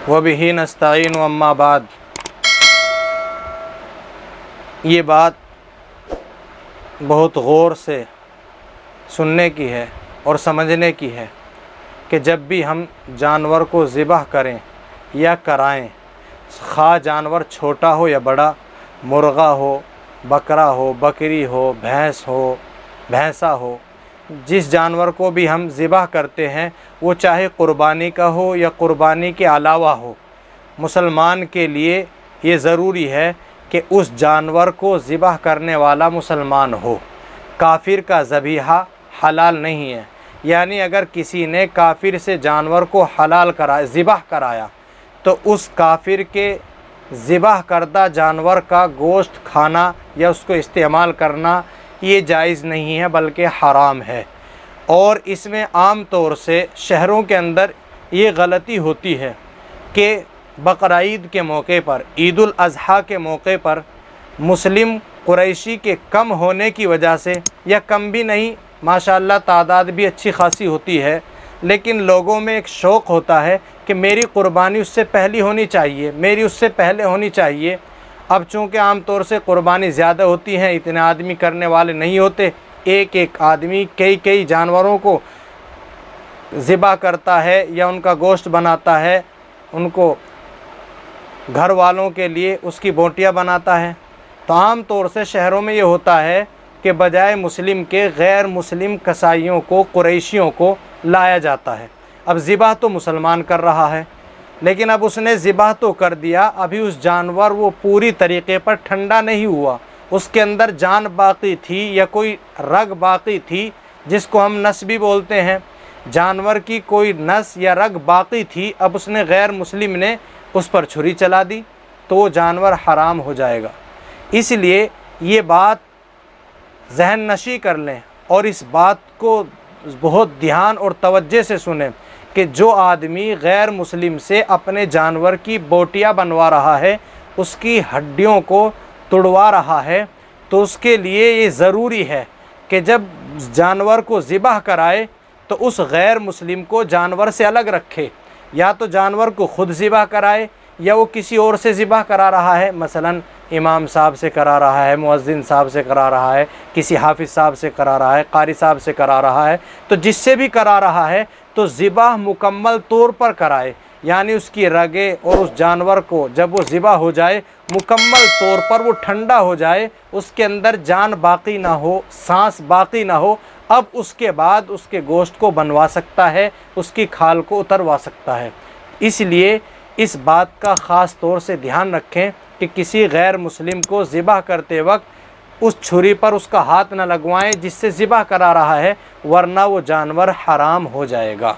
वबिही नस्तईन अम्मा बाद। ये बात बहुत गौर से सुनने की है और समझने की है कि जब भी हम जानवर को ज़िबह करें या कराएं, खा जानवर छोटा हो या बड़ा, मुर्गा हो, बकरा हो, बकरी हो, भैंस हो, भैंसा हो, जिस जानवर को भी हम ज़िबह करते हैं वो चाहे क़ुरबानी का हो या क़ुरबानी के अलावा हो, मुसलमान के लिए ये ज़रूरी है कि उस जानवर को ज़िबह करने वाला मुसलमान हो। काफिर का ज़बीहा हलाल नहीं है, यानी अगर किसी ने काफिर से जानवर को हलाल कराया, ज़िबह कराया, तो उस काफिर के ज़िबह करदा जानवर का गोश्त खाना या उसको इस्तेमाल करना ये जायज़ नहीं है बल्कि हराम है। और इसमें आम तौर से शहरों के अंदर ये गलती होती है कि बकरा ईद के मौके पर, ईद उल अज़हा के मौके पर मुस्लिम कुरैशी के कम होने की वजह से, या कम भी नहीं, माशाअल्लाह तादाद भी अच्छी खासी होती है, लेकिन लोगों में एक शौक़ होता है कि मेरी क़ुरबानी उससे पहली होनी चाहिए, मेरी उससे पहले होनी चाहिए। अब चूँकि आम तौर से क़ुरबानी ज़्यादा होती है, इतने आदमी करने वाले नहीं होते, एक एक आदमी कई कई जानवरों को ज़िबा करता है या उनका गोश्त बनाता है, उनको घर वालों के लिए उसकी बोटियाँ बनाता है। तो आम तौर से शहरों में ये होता है कि बजाय मुस्लिम के गैर मुस्लिम कसाईयों को, कुरैशियों को लाया जाता है। अब ज़िबा तो मुसलमान कर रहा है, लेकिन अब उसने ज़िबा तो कर दिया, अभी उस जानवर वो पूरी तरीक़े पर ठंडा नहीं हुआ, उसके अंदर जान बाकी थी या कोई रग बाकी थी, जिसको हम नस भी बोलते हैं। जानवर की कोई नस या रग बाकी थी, अब उसने गैर मुस्लिम ने उस पर छुरी चला दी तो वो जानवर हराम हो जाएगा। इसलिए ये बात जहन नशी कर लें और इस बात को बहुत ध्यान और तवज्जो से सुनें कि जो आदमी गैर मुस्लिम से अपने जानवर की बोटियाँ बनवा रहा है, उसकी हड्डियों को तुड़वा रहा है, तो उसके लिए ये ज़रूरी है कि जब जानवर को ज़िबह कराए तो उस गैर मुस्लिम को जानवर से अलग रखे, या तो जानवर को ख़ुद ज़िबह कराए या वो किसी और से ज़िबह करा रहा है, मसलन इमाम साहब से करा रहा है, मुअज्जिन साहब से करा रहा है, किसी हाफिज़ साहब से करा रहा है, कारी साहब से करा रहा है, तो जिससे भी करा रहा है तो ज़िबह मुकम्मल तौर पर कराए, यानी उसकी रगें और उस जानवर को जब वो ज़िबह हो जाए, मुकम्मल तौर पर वो ठंडा हो जाए, उसके अंदर जान बाकी ना हो, सांस बाकी ना हो, अब उसके बाद उसके गोश्त को बनवा सकता है, उसकी खाल को उतरवा सकता है। इसलिए इस बात का ख़ास तौर से ध्यान रखें कि किसी गैर मुस्लिम को ज़िबह करते वक्त उस छुरी पर उसका हाथ न लगवाएं जिससे ज़िबह करा रहा है, वरना वो जानवर हराम हो जाएगा।